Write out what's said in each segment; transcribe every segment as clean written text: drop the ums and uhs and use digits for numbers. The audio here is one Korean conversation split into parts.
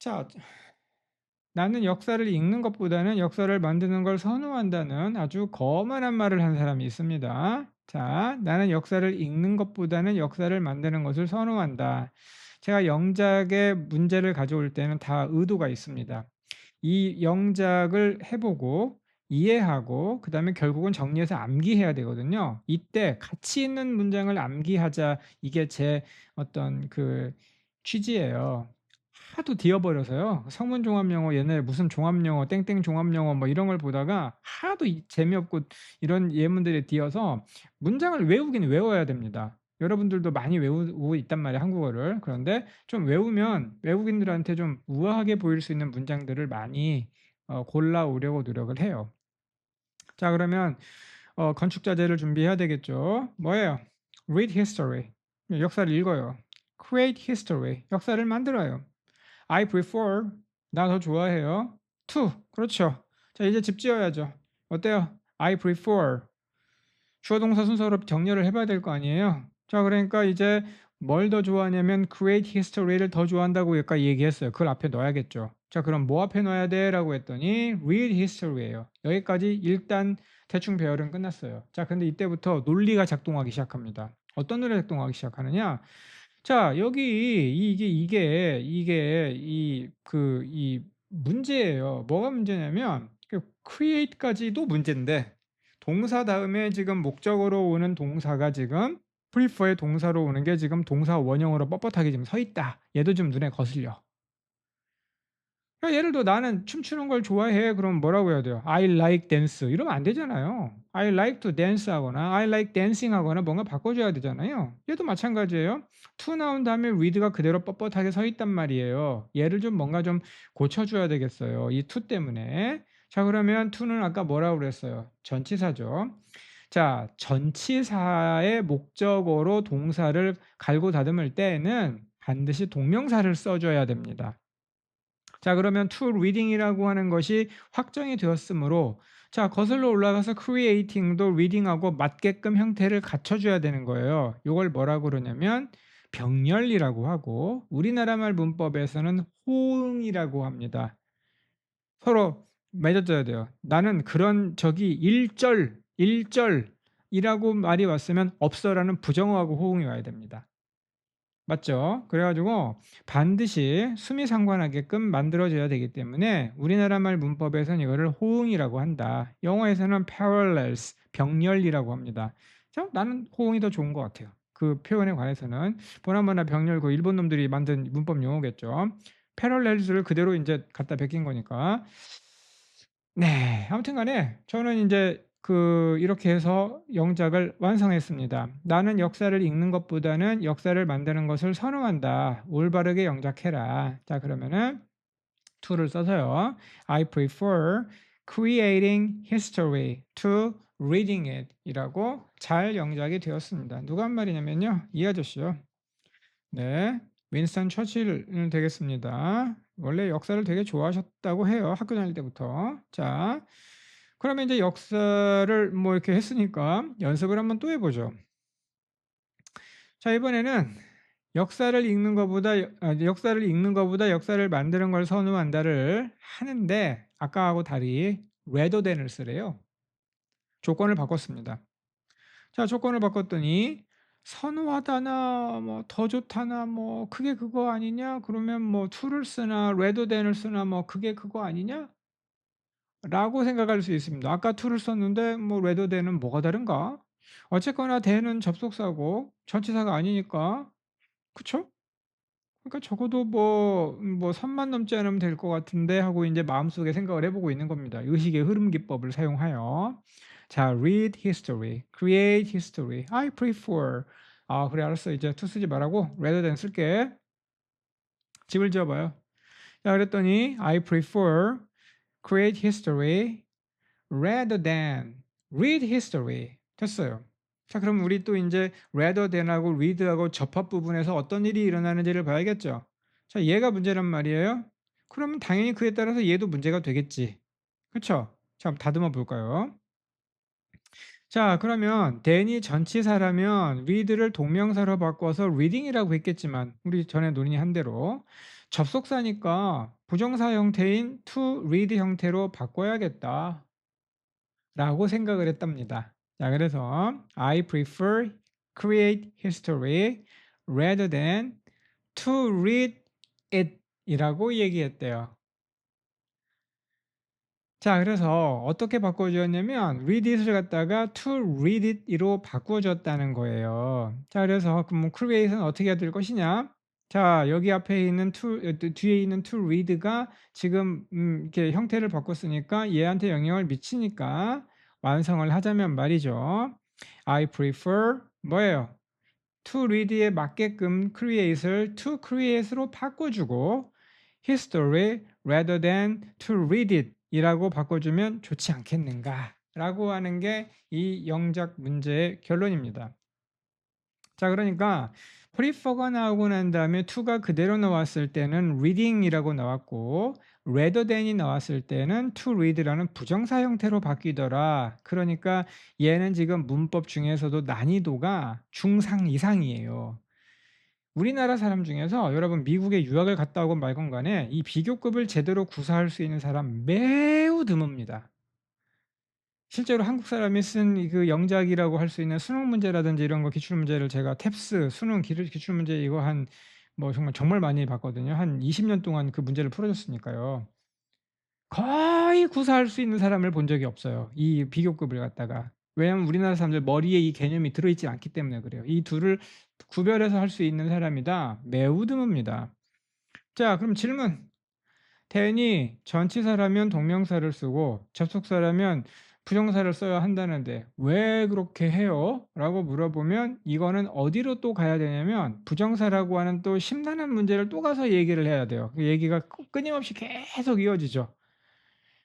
자, 나는 역사를 읽는 것보다는 역사를 만드는 걸 선호한다는 아주 거만한 말을 한 사람이 있습니다. 자, 나는 역사를 읽는 것보다는 역사를 만드는 것을 선호한다. 제가 영작의 문제를 가져올 때는 다 의도가 있습니다. 이 영작을 해보고 이해하고 그다음에 결국은 정리해서 암기해야 되거든요. 이때 가치 있는 문장을 암기하자, 이게 제 어떤 그 취지예요. 하도 뒤어버려서요. 성문 종합영어, 옛날에 무슨 종합영어 땡땡 종합영어 뭐 이런 걸 보다가 하도 재미없고 이런 예문들에 뒤어서 문장을 외우긴 외워야 됩니다. 여러분들도 많이 외우고 있단 말이에요, 한국어를. 그런데 좀 외우면 외국인들한테 좀 우아하게 보일 수 있는 문장들을 많이 골라오려고 노력을 해요. 자, 그러면 건축자재를 준비해야 되겠죠. 뭐예요? Read history. 역사를 읽어요. Create history. 역사를 만들어요. I prefer. 나 더 좋아해요. To. 그렇죠. 자, 이제 집 지어야죠. 어때요? I prefer. 주어 동사 순서로 정렬을 해봐야 될 거 아니에요. 자, 그러니까 이제 뭘 더 좋아하냐면 create history를 더 좋아한다고 여기까지 얘기했어요. 그걸 앞에 넣어야겠죠. 자, 그럼 뭐 앞에 넣어야 돼? 라고 했더니 read history예요. 여기까지 일단 대충 배열은 끝났어요. 자, 근데 이때부터 논리가 작동하기 시작합니다. 어떤 논리가 작동하기 시작하느냐? 자, 여기 이게 이 문제예요. 뭐가 문제냐면 그 create까지도 문제인데 동사 다음에 지금 목적어로 오는 동사가 지금 prefer의 동사로 오는 게 지금 동사 원형으로 뻣뻣하게 지금 서 있다. 얘도 좀 눈에 거슬려. 그러니까 예를 들어 나는 춤추는 걸 좋아해. 그럼 뭐라고 해야 돼요? I like dance. 이러면 안 되잖아요. I like to dance 하거나 I like dancing 하거나 뭔가 바꿔줘야 되잖아요. 얘도 마찬가지예요. to 나온 다음에 read가 그대로 뻣뻣하게 서 있단 말이에요. 얘를 좀 뭔가 좀 고쳐줘야 되겠어요. 이 to 때문에. 자, 그러면 to는 아까 뭐라고 그랬어요? 전치사죠. 자, 전치사의 목적어로 동사를 갈고 다듬을 때에는 반드시 동명사를 써줘야 됩니다. 자, 그러면 to reading이라고 하는 것이 확정이 되었으므로 자, 거슬러 올라가서 creating도 reading하고 맞게끔 형태를 갖춰줘야 되는 거예요. 이걸 뭐라고 그러냐면 병렬이라고 하고 우리나라 말 문법에서는 호응이라고 합니다. 서로 맺어줘야 돼요. 나는 그런 저기 일절이라고 말이 왔으면 없어라는 부정어하고 호응이 와야 됩니다. 맞죠? 그래가지고 반드시 수미상관하게끔 만들어져야 되기 때문에 우리나라 말 문법에서는 이거를 호응이라고 한다. 영어에서는 parallels, 병렬이라고 합니다. 자, 나는 호응이 더 좋은 것 같아요. 그 표현에 관해서는 보나마나 병렬 그 일본 놈들이 만든 문법 용어겠죠. parallels를 그대로 이제 갖다 베낀 거니까. 네, 아무튼간에 저는 이제 이렇게 해서 영작을 완성했습니다. 나는 역사를 읽는 것보다는 역사를 만드는 것을 선호한다. 올바르게 영작해라. 자, 그러면은 to를 써서요. I prefer creating history to reading it 이라고 잘 영작이 되었습니다. 누가 한 말이냐면요. 이 아저씨요. 네, 윈스턴 처칠 되겠습니다. 원래 역사를 되게 좋아하셨다고 해요. 학교 다닐 때부터. 자, 그러면 이제 역사를 뭐 이렇게 했으니까 연습을 한번 또 해보죠. 자, 이번에는 역사를 읽는 것보다 역사를 만드는 걸 선호한다를 하는데 아까하고 달리 rather than을 쓰래요. 조건을 바꿨습니다. 자, 조건을 바꿨더니 선호하다나 뭐 더 좋다나 뭐 그게 그거 아니냐? 그러면 뭐 to를 쓰나 rather than을 쓰나 뭐 그게 그거 아니냐? 라고 생각할 수 있습니다. 아까 to를 썼는데 뭐 rather than은 뭐가 다른가? 어쨌거나 than은 접속사고 전치사가 아니니까 그쵸? 그러니까 적어도 뭐 선만 넘지 않으면 될 것 같은데 하고 이제 마음속에 생각을 해보고 있는 겁니다. 의식의 흐름 기법을 사용하여. 자, read history, create history. I prefer. 아, 그래 알았어. 이제 to 쓰지 말라고 rather than 쓸게. 집을 지어봐요. 자, 그랬더니 I prefer create history rather than read history. 됐어요. 자, 그럼 우리 또 이제 rather than하고 read하고 접합 부분에서 어떤 일이 일어나는지를 봐야겠죠. 자, 얘가 문제란 말이에요. 그러면 당연히 그에 따라서 얘도 문제가 되겠지. 그렇죠? 자, 한번 다듬어 볼까요? 자, 그러면 dan이 전치사라면 read를 동명사로 바꿔서 reading이라고 했겠지만 우리 전에 논의한 대로 접속사니까 부정사 형태인 to read 형태로 바꿔야겠다 라고 생각을 했답니다. 자, 그래서 I prefer create history rather than to read it 이라고 얘기했대요. 자, 그래서 어떻게 바꿔주었냐면 read it을 갖다가 to read it으로 바꿔줬다는 거예요. 자, 그래서 그럼 create는 어떻게 해야 될 것이냐? 자, 여기 앞에 있는 뒤에 있는 to read가 지금 이렇게 형태를 바꿨으니까 얘한테 영향을 미치니까 완성을 하자면 말이죠. I prefer 뭐예요? to read에 맞게끔 create을 to create로 바꿔주고 history rather than to read it 이라고 바꿔주면 좋지 않겠는가 라고 하는 게 이 영작 문제의 결론입니다. 자, 그러니까 prefer가 나오고 난 다음에 to가 그대로 나왔을 때는 reading이라고 나왔고 rather than이 나왔을 때는 to read라는 부정사 형태로 바뀌더라. 그러니까 얘는 지금 문법 중에서도 난이도가 중상 이상이에요. 우리나라 사람 중에서 여러분 미국에 유학을 갔다 오건 말건 간에 이 비교급을 제대로 구사할 수 있는 사람 매우 드뭅니다. 실제로 한국 사람이 쓴 그 영작이라고 할 수 있는 수능 문제라든지 이런 거 기출 문제를 제가 탭스 수능 기출 문제 이거 한 뭐 정말 많이 봤거든요. 한 20년 동안 그 문제를 풀어줬으니까요. 거의 구사할 수 있는 사람을 본 적이 없어요. 이 비교급을 갖다가. 왜냐하면 우리나라 사람들 머리에 이 개념이 들어있지 않기 때문에 그래요. 이 둘을 구별해서 할 수 있는 사람이다. 매우 드뭅니다. 자, 그럼 질문. 대니 전치사라면 동명사를 쓰고 접속사라면 부정사를 써야 한다는데 왜 그렇게 해요? 라고 물어보면 이거는 어디로 또 가야 되냐면 부정사라고 하는 또 심란한 문제를 또 가서 얘기를 해야 돼요. 그 얘기가 끊임없이 계속 이어지죠.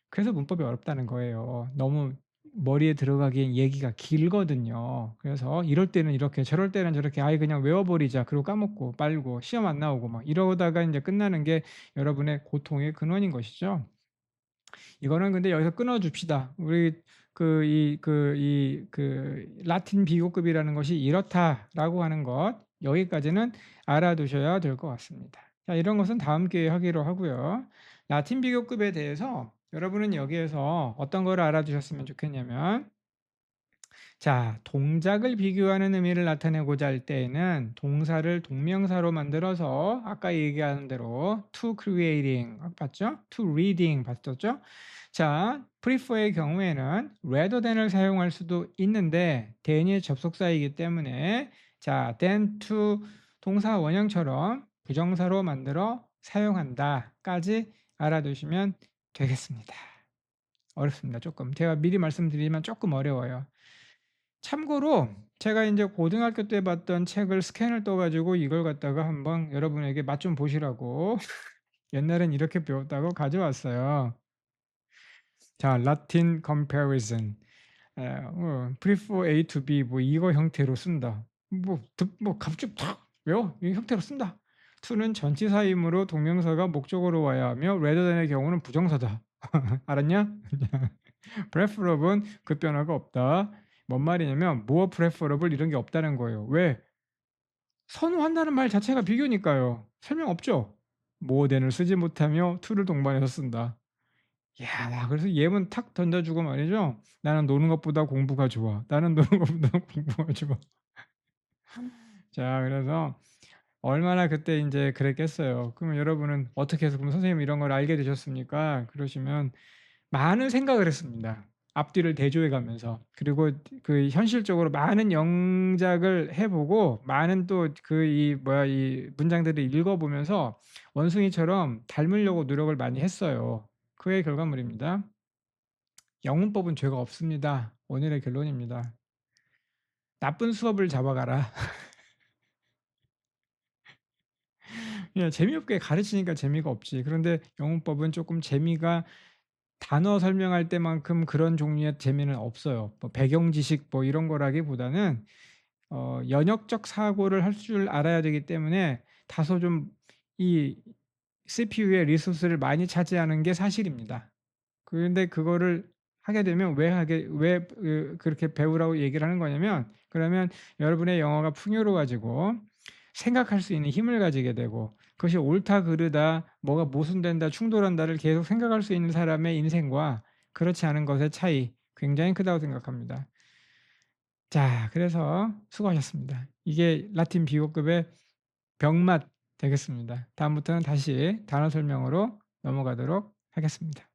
그래서 문법이 어렵다는 거예요. 너무 머리에 들어가기엔 얘기가 길거든요. 그래서 이럴 때는 이렇게 저럴 때는 저렇게 아예 그냥 외워버리자. 그리고 까먹고 빨고 시험 안 나오고 막 이러다가 이제 끝나는 게 여러분의 고통의 근원인 것이죠. 이거는 근데 여기서 끊어줍시다. 우리 라틴 비교급이라는 것이 이렇다라고 하는 것 여기까지는 알아두셔야 될 것 같습니다. 자, 이런 것은 다음 기회에 하기로 하고요. 라틴 비교급에 대해서 여러분은 여기에서 어떤 걸 알아두셨으면 좋겠냐면 자, 동작을 비교하는 의미를 나타내고자 할 때에는 동사를 동명사로 만들어서 아까 얘기한 대로 to creating 봤죠? to reading 봤었죠? 자, prefer의 경우에는 rather than을 사용할 수도 있는데 than이 접속사이기 때문에 자, than to 동사 원형처럼 부정사로 만들어 사용한다까지 알아두시면 되겠습니다. 어렵습니다. 조금. 제가 미리 말씀드리지만 조금 어려워요. 참고로 제가 이제 고등학교 때 봤던 책을 스캔을 떠 가지고 이걸 갖다가 한번 여러분에게 맛 좀 보시라고 옛날엔 이렇게 배웠다고 가져왔어요. 자, 라틴 comparison. prefer A to B 뭐 이거 형태로 쓴다. 뭐 갑자기 탁 외워 이 형태로 쓴다. to는 전치사이므로 동명사가 목적어로 와야 하며 rather than의 경우는 부정사다. 알았냐? preferable은 그 변화가 없다. 뭔 말이냐면 more preferable 이런 게 없다는 거예요. 왜? 선호한다는 말 자체가 비교니까요. 설명 없죠? more than을 쓰지 못하며 to를 동반해서 쓴다. 야, 그래서 예문 탁 던져주고 말이죠. 나는 노는 것보다 공부가 좋아. 나는 노는 것보다 공부가 좋아. 자, 그래서 얼마나 그때 인제 그랬겠어요. 그러면 여러분은 어떻게 해서 그럼 선생님 이런 걸 알게 되셨습니까? 그러시면 많은 생각을 했습니다. 앞뒤를 대조해 가면서. 그리고 그 현실적으로 많은 영작을 해 보고 많은 또 이 문장들을 읽어 보면서 원숭이처럼 닮으려고 노력을 많이 했어요. 그의 결과물입니다. 영문법은 죄가 없습니다. 오늘의 결론입니다. 나쁜 수업을 잡아가라. 예, 재미없게 가르치니까 재미가 없지. 그런데 영문법은 조금 재미가 단어 설명할 때만큼 그런 종류의 재미는 없어요. 뭐 배경 지식 뭐 이런 거라기보다는 연역적 사고를 할 줄 알아야 되기 때문에 다소 좀 이 CPU의 리소스를 많이 차지하는 게 사실입니다. 그런데 그거를 하게 되면 왜 그렇게 배우라고 얘기를 하는 거냐면, 그러면 여러분의 영어가 풍요로워지고 생각할 수 있는 힘을 가지게 되고, 그것이 옳다 그르다, 뭐가 모순된다, 충돌한다를 계속 생각할 수 있는 사람의 인생과 그렇지 않은 것의 차이, 굉장히 크다고 생각합니다. 자, 그래서 수고하셨습니다. 이게 라틴 비호급의 병맛 되겠습니다. 다음부터는 다시 단어 설명으로 넘어가도록 하겠습니다.